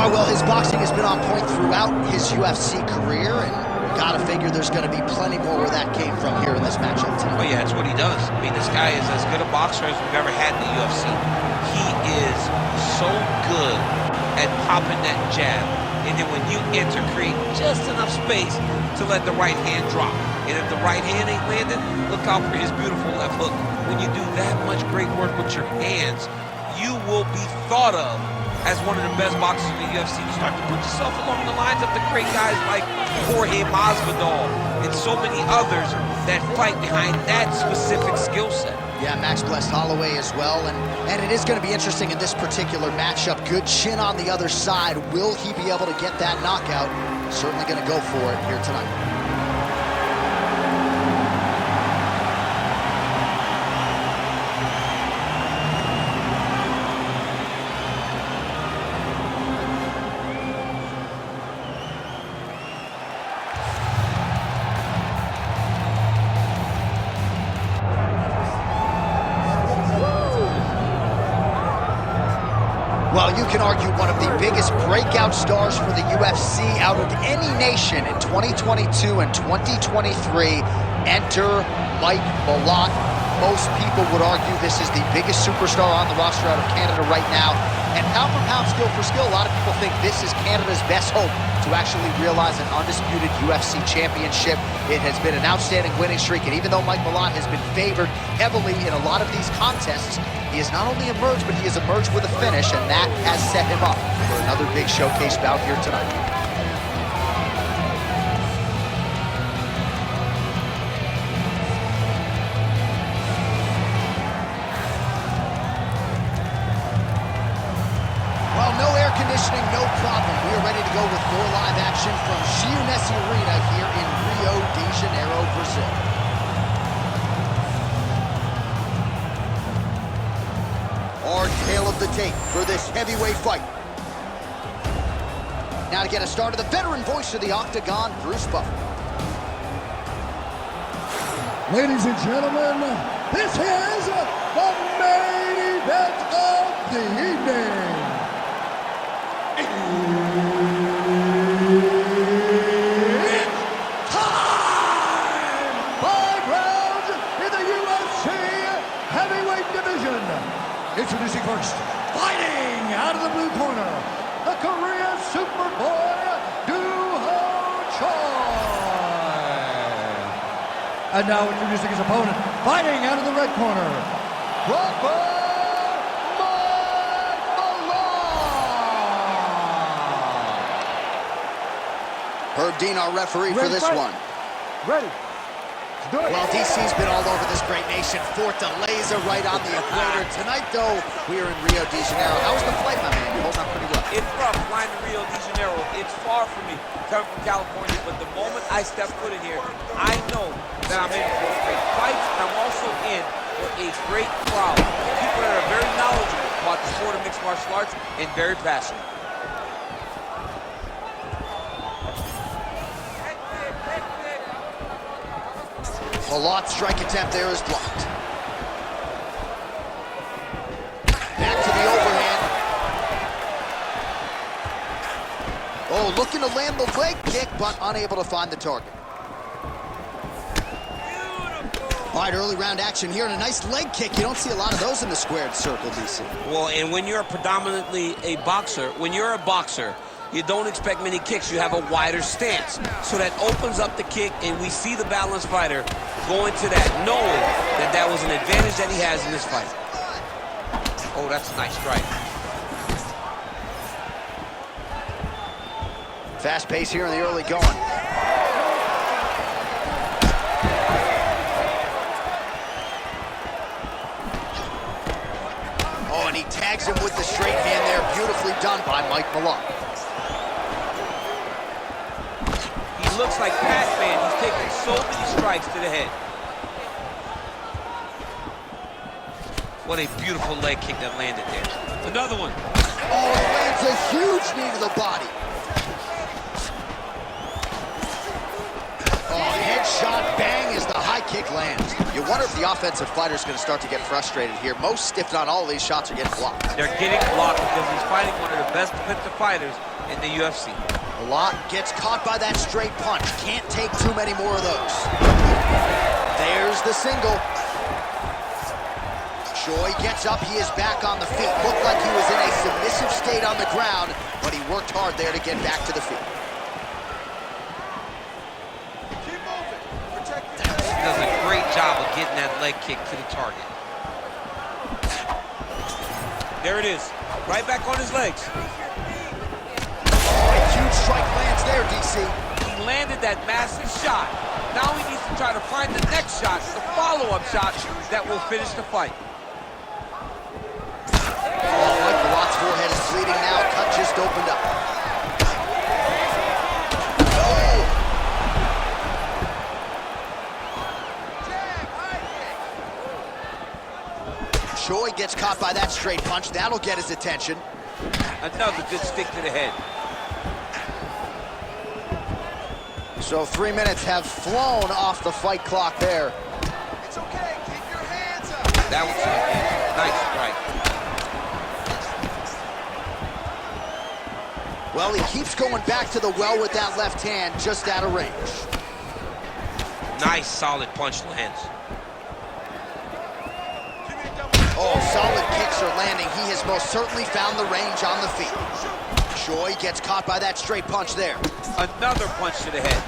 Well, his boxing has been on point throughout his UFC career, and gotta figure there's gonna be plenty more where that came from here in this matchup tonight. Oh yeah, it's what he does. I mean, this guy is as good a boxer as we've ever had in the UFC. He is so good at popping that jab, and then when you enter, create just enough space to let the right hand drop. And if the right hand ain't landing, look out for his beautiful left hook. When you do that much great work with your hands, you will be thought of as one of the best boxers in the UFC. You start to put yourself along the lines of the great guys like Jorge Masvidal and so many others that fight behind that specific skill set. Yeah, Max blessed Holloway as well, and it is going to be interesting in this particular matchup. Good chin on the other side. Will he be able to get that knockout? Certainly going to go for it here tonight. Well, you can argue one of the biggest breakout stars for the UFC out of any nation in 2022 and 2023. Enter Mike Malott. Most people would argue this is the biggest superstar on the roster out of Canada right now. And pound for pound, skill for skill, a lot of people think this is Canada's best hope to actually realize an undisputed UFC championship. It has been an outstanding winning streak, and even though Mike Malott has been favored heavily in a lot of these contests, he has not only emerged, but he has emerged with a finish, and that has set him up for another big showcase bout here tonight. Well, no air conditioning, no problem. We are ready to go with more live action from Giannis Arena here in Rio de Janeiro, Brazil. Our tale of the tape for this heavyweight fight. Now to get us started, the veteran voice of the Octagon, Bruce Buffer. Ladies and gentlemen, this is the main event of the evening. It's time! 5 rounds in the UFC heavyweight division. Introducing first, fighting out of the blue corner, the Korean Superboy, Duho Choi. And now introducing his opponent, fighting out of the red corner, Crawford. Herb Dean, our referee for this one. Ready. Well, DC's been all over this great nation. Fort de Laser right on the equator. Tonight, though, we are in Rio de Janeiro. How was the flight, my man? You're holding up pretty well. It's rough flying to Rio de Janeiro. It's far from me, coming from California, but the moment I step foot in here, I know that I'm in for a great fight. I'm also in for a great crowd. People that are very knowledgeable about the sport of mixed martial arts and very passionate. Malott's strike attempt there is blocked. Back to the overhand. Oh, looking to land the leg kick, but unable to find the target. All right, early round action here, and a nice leg kick. You don't see a lot of those in the squared circle, DC. Well, and when you're predominantly a boxer, you don't expect many kicks. You have a wider stance. So that opens up the kick, and we see the balanced fighter going to that, knowing that that was an advantage that he has in this fight. Oh, that's a nice strike. Fast pace here in the early going. Oh, and he tags him with the straight hand there. Beautifully done by Mike Malott. Looks like Pac-Man. He's taking so many strikes to the head. What a beautiful leg kick that landed there. Another one. Oh, it lands a huge knee to the body. Oh, headshot bang as kick lands. You wonder if the offensive fighter's going to start to get frustrated here. Most, if not all, of these shots are getting blocked. They're getting blocked because he's fighting one of the best defensive fighters in the UFC. Lot gets caught by that straight punch. Can't take too many more of those. There's the single. Choi gets up. He is back on the feet. Looked like he was in a submissive state on the ground, but he worked hard there to get back to the feet. Keep moving. Protect your He does a great job of getting that leg kick to the target. There it is. Right back on his legs. A huge strike lands there, DC. He landed that massive shot. Now he needs to try to find the next shot, the follow-up shot that will finish the fight. Oh, Mike Malot's forehead is bleeding now. Cut just opened up. Choi gets caught by that straight punch. That'll get his attention. Another good stick to the head. So 3 minutes have flown off the fight clock there. It's okay. Keep your hands up. That was a nice strike. Well, he keeps going back to the well with that left hand, just out of range. Nice, solid punch lands. Oh, solid kicks are landing. He has most certainly found the range on the feet. Choi gets caught by that straight punch there. Another punch to the head.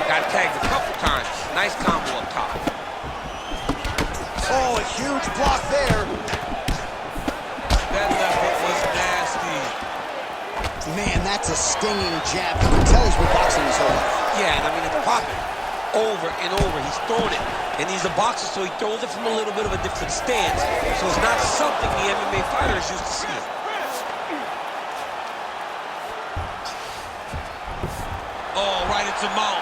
Got tagged a couple times. Nice combo up top. Oh, a huge block there. That left hook was nasty. Man, that's a stinging jab. You can tell he's been boxing his whole life. Yeah, and I mean, it's popping over and over. He's throwing it. And he's a boxer, so he throws it from a little bit of a different stance. So it's not something the MMA fighters used to see. Oh, right into mount.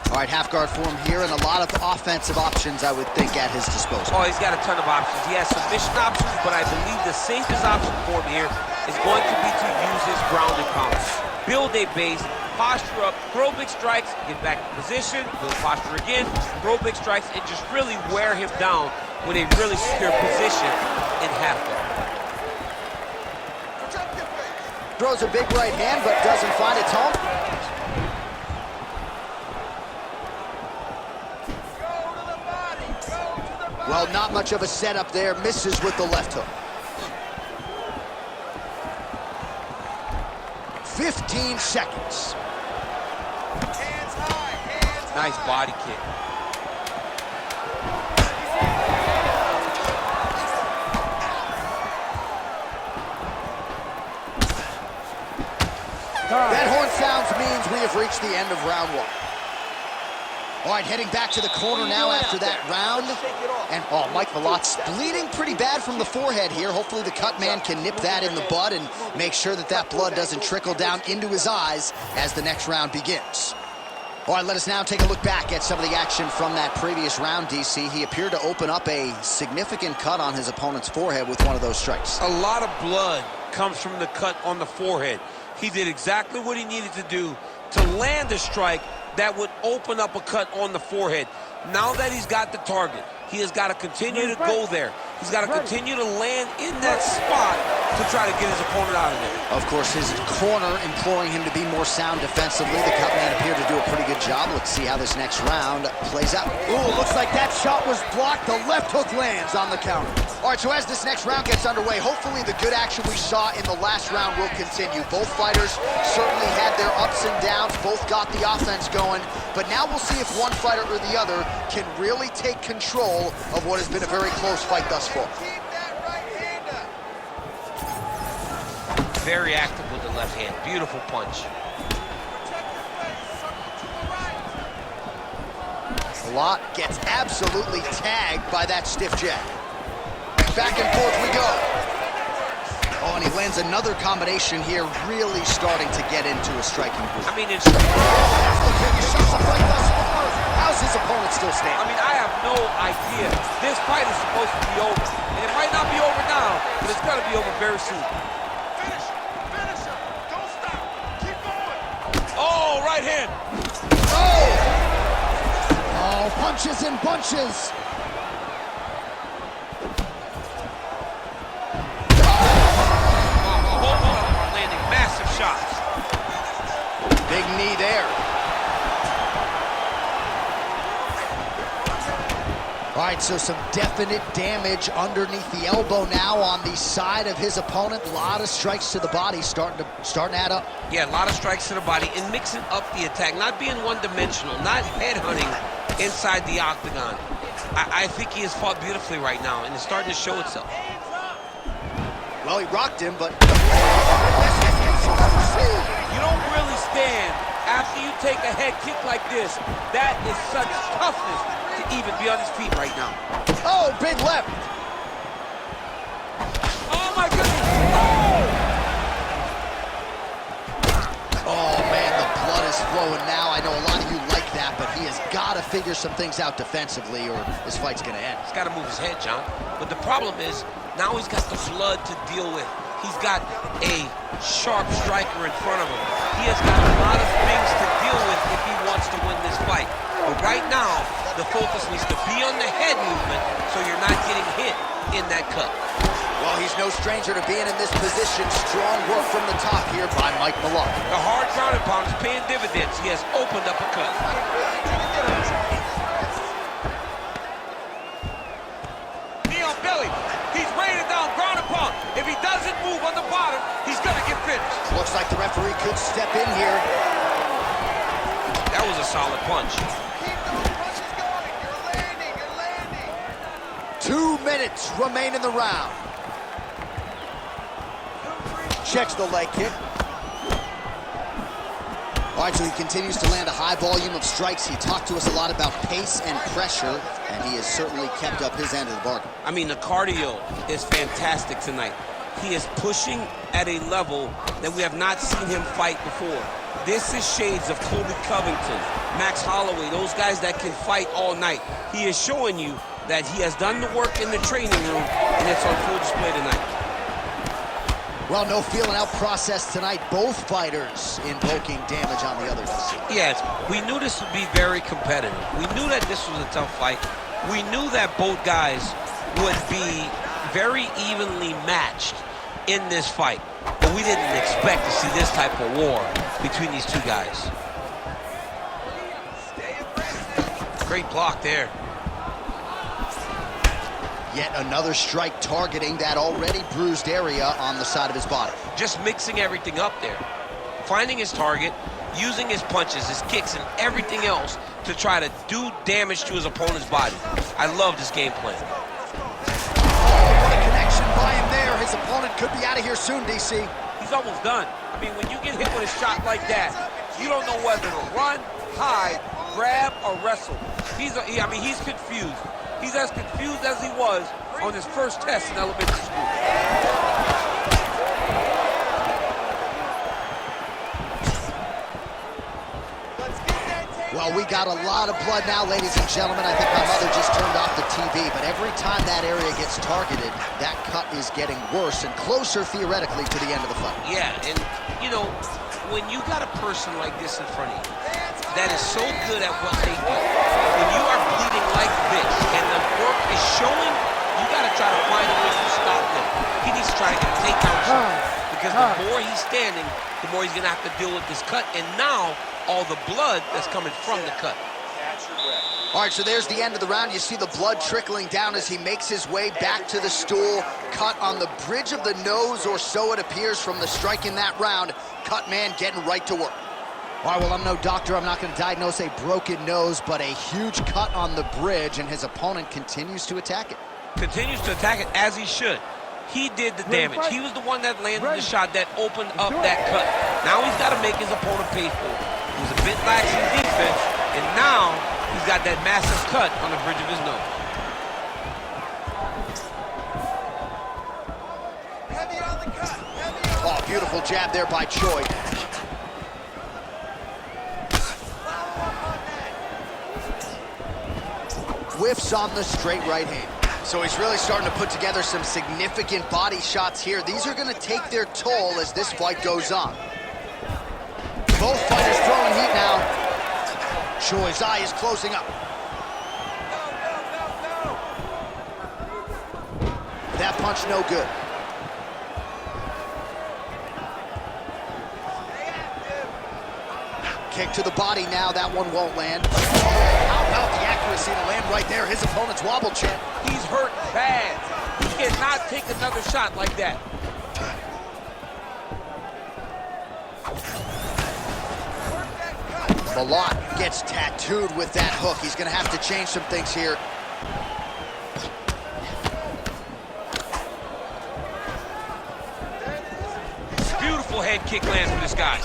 All right, half guard form here, and a lot of offensive options, I would think, at his disposal. Oh, he's got a ton of options. He has submission options, but I believe the safest option for him here is going to be to use his ground and pound. Build a base, posture up, throw big strikes, get back in position, build posture again, throw big strikes, and just really wear him down with a really secure position in half guard. Protect your face. Throws a big right hand, but doesn't find its home. Well, not much of a setup there. Misses with the left hook. 15 seconds. Hands high. Hands high. Nice body kick. That horn sounds means we have reached the end of round one. All right, heading back to the corner now after that round. And, oh, Mike Malot's bleeding pretty bad from the forehead here. Hopefully the cut man can nip that in the bud and make sure that that blood doesn't trickle down into his eyes as the next round begins. All right, let us now take a look back at some of the action from that previous round, DC. He appeared to open up a significant cut on his opponent's forehead with one of those strikes. A lot of blood comes from the cut on the forehead. He did exactly what he needed to do to land a strike that would open up a cut on the forehead. Now that he's got the target, he has got to continue to go there. He's got to continue to land in that spot to try to get his opponent out of there. Of course, his corner imploring him to be more sound defensively. The cut man appeared to do a pretty good job. Let's see how this next round plays out. Ooh, looks like that shot was blocked. The left hook lands on the counter. All right, so as this next round gets underway, hopefully the good action we saw in the last round will continue. Both fighters certainly had their ups and downs. Both got the offense going. But now we'll see if one fighter or the other can really take control of what has been a very close fight thus far. Keep that right hand up. Very active with the left hand. Beautiful punch. Malot gets absolutely tagged by that stiff jab. Back and forth we go. Oh, and he lands another combination here, really starting to get into a striking group. I mean, it's... That's the biggest shots of fight thus far. How's his opponent still standing? I mean, I have no idea. This fight is supposed to be over. And it might not be over now, but it's going to be over very soon. Finish him. Finish him. Don't right hand. Oh, punches and bunches. Landing massive shots. Big knee there. All right, so some definite damage underneath the elbow now on the side of his opponent. A lot of strikes to the body starting to add up. Yeah, a lot of strikes to the body and mixing up the attack, not being one-dimensional, not headhunting inside the octagon. I think he has fought beautifully right now, and it's starting to show itself. Well, he rocked him, but... You don't really stand after you take a head kick like this. That is such toughness to even be on his feet right now. Oh, big left. Oh, my goodness. Oh, man, the blood is flowing now. I know a lot of you like that, but he has got to figure some things out defensively or this fight's going to end. He's got to move his head, John. But the problem is, now he's got the blood to deal with. He's got a sharp striker in front of him. He has got a lot of things to deal with if he wants to win this fight. But right now, the focus needs to be on the head movement so you're not getting hit in that cut. Well, he's no stranger to being in this position. Strong work from the top here by Mike Malone. The hard ground and pound is paying dividends. He has opened up a cut. Knee on belly. He's weighted down, ground and pound. If he doesn't move on the bottom, he's gonna get finished. Looks like the referee could step in here. That was a solid punch. Keep those punches going. You're landing. 2 minutes remain in the round. Checks the leg kick. All right, so he continues to land a high volume of strikes. He talked to us a lot about pace and pressure, and he has certainly kept up his end of the bargain. I mean, the cardio is fantastic tonight. He is pushing at a level that we have not seen him fight before. This is shades of Colby Covington, Max Holloway, those guys that can fight all night. He is showing you that he has done the work in the training room, and it's on full display tonight. Well, no feeling out process tonight. Both fighters invoking damage on the other. Yes, we knew this would be very competitive. We knew that this was a tough fight. We knew that both guys would be very evenly matched in this fight. But we didn't expect to see this type of war between these two guys. Great block there. Yet another strike targeting that already bruised area on the side of his body. Just mixing everything up there. Finding his target, using his punches, his kicks, and everything else to try to do damage to his opponent's body. I love this game plan. Oh, what a connection by him there. His opponent could be out of here soon, DC. He's almost done. I mean, when you get hit with a shot like that, you don't know whether to run, hide, grab, or wrestle. He's confused. He's as confused as he was on his first test in elementary school. Well, we got a lot of blood now, ladies and gentlemen. I think my mother just turned off the TV, but every time that area gets targeted, that cut is getting worse and closer, theoretically, to the end of the fight. Yeah, and, you know, when you got a person like this in front of you that is so good at what they do, when you are bleeding like this and the work is showing, you got to try to find a way to stop them. He needs to try to get a takedown shot because the more he's standing, the more he's going to have to deal with this cut, and now all the blood that's coming from the cut. All right, so there's the end of the round. You see the blood trickling down as he makes his way back to the stool. Cut on the bridge of the nose, or so it appears from the strike in that round. Cut man getting right to work. All right, well, I'm no doctor. I'm not going to diagnose a broken nose, but a huge cut on the bridge, and his opponent continues to attack it. Continues to attack it as he should. He did the damage. He was the one that landed the shot that opened up that cut. Now he's got to make his opponent pay for it. He was a bit lax in defense, and now he's got that massive cut on the bridge of his nose. Heavy on the cut. Heavy on Oh, beautiful jab there by Choi. Whiffs on the straight right hand. So he's really starting to put together some significant body shots here. These are going to take their toll as this fight goes on. Both fighters throwing heat now. Choi's eye is closing up. That punch no good. Kick to the body now, that one won't land. How about the accuracy to land right there? His opponent's wobble chin. He's hurt bad. He cannot take another shot like that. Malott gets tattooed with that hook. He's gonna have to change some things here. Beautiful head kick lands for this guy.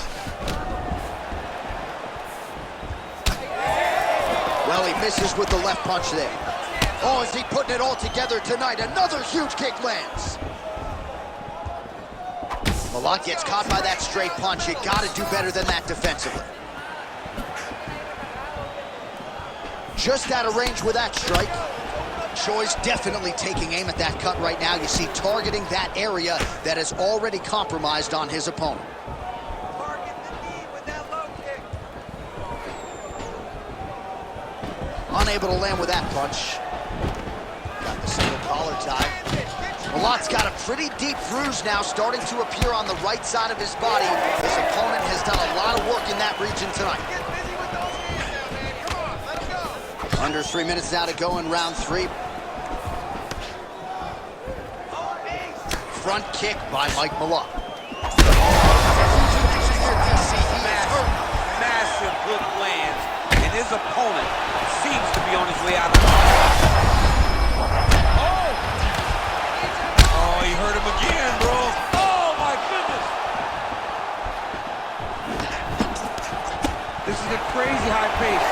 Well, he misses with the left punch there. Oh, is he putting it all together tonight? Another huge kick lands. Malott gets caught by that straight punch. You gotta do better than that defensively. Just out of range with that strike. Choi's definitely taking aim at that cut right now. You see, targeting that area that is already compromised on his opponent. Target the knee with that low kick. Unable to land with that punch. Got the single collar tie. Malott's got a pretty deep bruise now starting to appear on the right side of his body. His opponent has done a lot of work in that region tonight. Under 3 minutes now to go in round 3. Front kick by Mike Malott. Massive hook lands, and his opponent seems to be on his way out of the Oh, he hurt him again, bro. Oh, my goodness. This is a crazy high pace.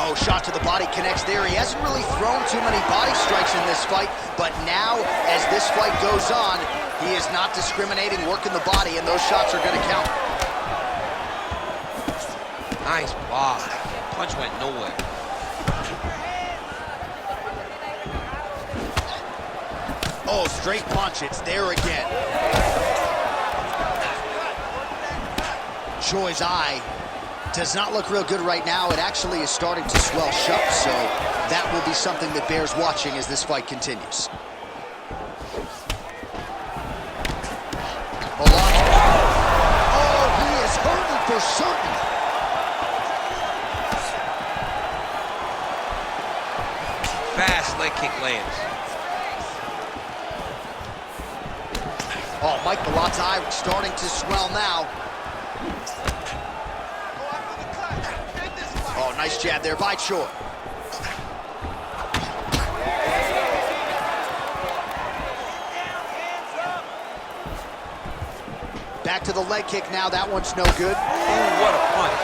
Oh, shot to the body connects there. He hasn't really thrown too many body strikes in this fight, but now, as this fight goes on, he is not discriminating, working the body, and those shots are going to count. Nice block. Punch went nowhere. Oh, straight punch. It's there again. Choi's eye does not look real good right now. It actually is starting to swell shut, so that will be something that bears watching as this fight continues. Oh, he is hurting for certain. Fast leg kick lands. Oh, Mike Malott's eye starting to swell now. Oh, nice jab there by Choi. Back to the leg kick now. That one's no good. Ooh, what a punch.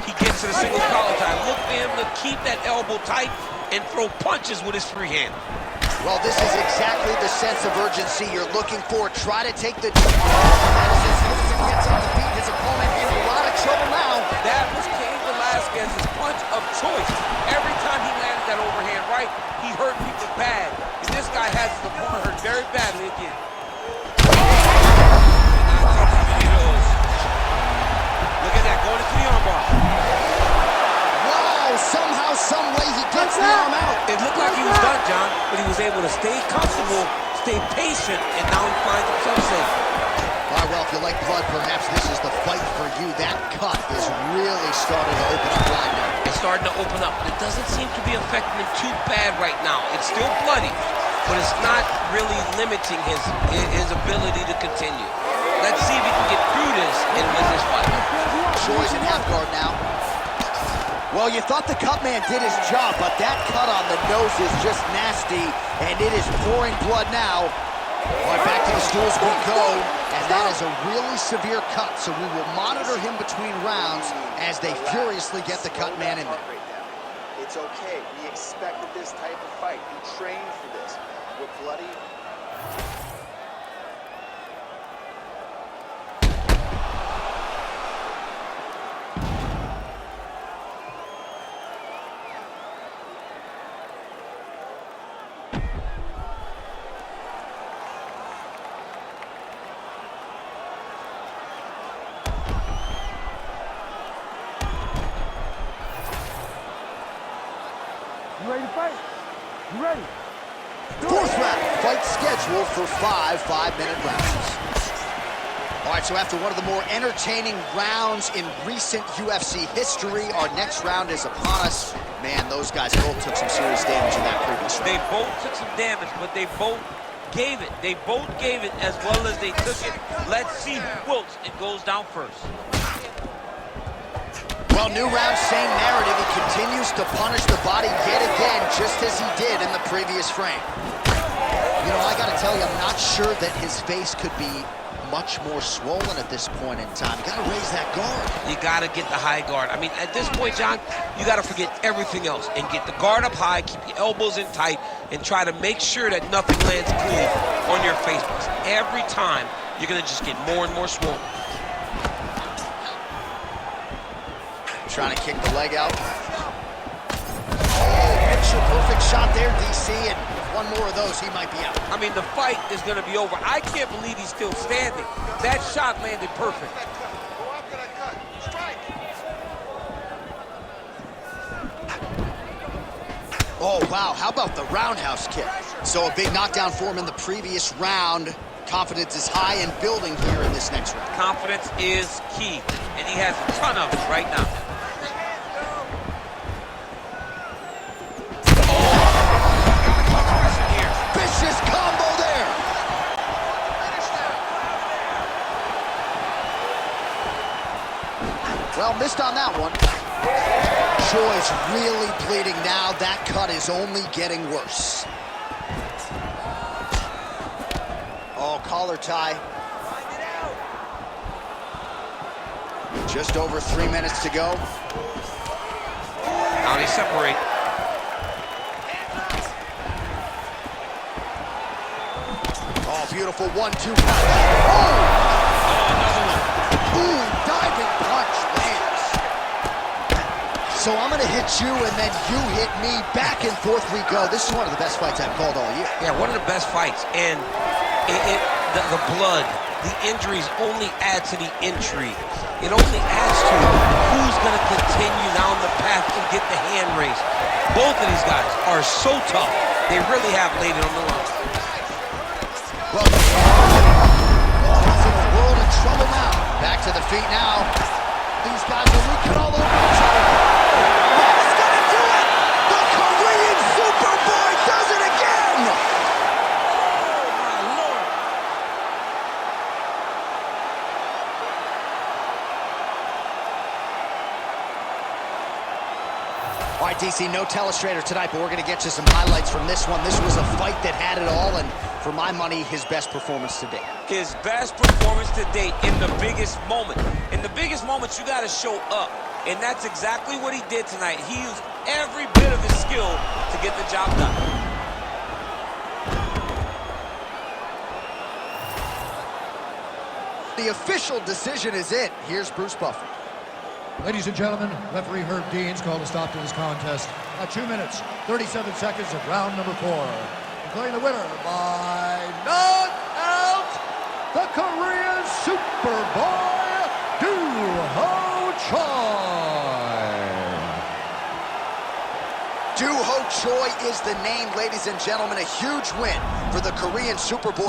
He gets to the single collar tie. Look for him to keep that elbow tight and throw punches with his free hand. Well, this is exactly the sense of urgency you're looking for. Try to take the... That is as good as it gets on the feet. His opponent in a lot of trouble now. That was Cain Velasquez's punch of choice. Every time he landed that overhand right, he hurt people bad. And this guy has his opponent hurt very badly again. Look at that, going into the armbar. Wow, somehow, some way he gets the arm out. It looked like he was done, John, but he was able to stay comfortable, stay patient, and now he finds himself safe. All right, well, if you like blood, perhaps this is the fight for you. That cut is really starting to open up wide now. It's starting to open up, but it doesn't seem to be affecting him too bad right now. It's still bloody, but it's not really limiting his ability to continue. Let's see if he can get through this and win this fight. Choi's in half guard now. Well, you thought the cut man did his job, but that cut on the nose is just nasty, and it is pouring blood now. All right, back to the stools we go, and that is a really severe cut, so we will monitor him between rounds as they furiously get the cut man in there. It's okay. We expected this type of fight. We trained for this. We're bloody. ready to fight? You ready? Fourth round, fight scheduled for 5 5-minute rounds. All right, so after one of the more entertaining rounds in recent UFC history, our next round is upon us. Man, those guys both took some serious damage in that previous round. They both took some damage, but they both gave it. They both gave it as well as they took it. Let's see who wilts and goes down first. Well, new round, same narrative. He continues to punish the body yet again, just as he did in the previous frame. You know, I gotta tell you, I'm not sure that his face could be much more swollen at this point in time. You gotta raise that guard. You gotta get the high guard. I mean, at this point, John, you gotta forget everything else and get the guard up high, keep your elbows in tight, and try to make sure that nothing lands clean on your face. Because every time, you're gonna just get more and more swollen. Trying to kick the leg out. Oh, picture perfect shot there, DC, and one more of those, he might be out. I mean, the fight is going to be over. I can't believe he's still standing. That shot landed perfect. Oh, wow, how about the roundhouse kick? So a big knockdown for him in the previous round. Confidence is high and building here in this next round. Confidence is key, and he has a ton of it right now. Vicious combo there. Well, missed on that one. Choi's really bleeding now. That cut is only getting worse. Oh, collar tie. Just over 3 minutes to go. Now they separate. Oh, beautiful 1-2 punch. Oh! Another one. Ooh, diving punch lands. So I'm gonna hit you and then you hit me. Back and forth we go. This is one of the best fights I've called all year. Yeah, one of the best fights. And the blood, the injuries only add to the intrigue. It only adds to who's going to continue down the path and get the hand raised. Both of these guys are so tough. They really have laid it on the line. Well, he's in a world of trouble now. Back to the feet now. These guys are leaking all over each other. That's gonna do it! The Korean Superboy does it again! All right, DC, no telestrator tonight, but we're going to get you some highlights from this one. This was a fight that had it all, and for my money, his best performance to date. His best performance to date in the biggest moment. In the biggest moments, you got to show up. And that's exactly what he did tonight. He used every bit of his skill to get the job done. The official decision is in. Here's Bruce Buffer. Ladies and gentlemen, referee Herb Dean's called a stop to this contest at 2 minutes, 37 seconds of round number 4. Declaring the winner by knockout, the Korean Superboy, Doo-Ho Choi. Doo-Ho Choi is the name, ladies and gentlemen. A huge win for the Korean Superboy.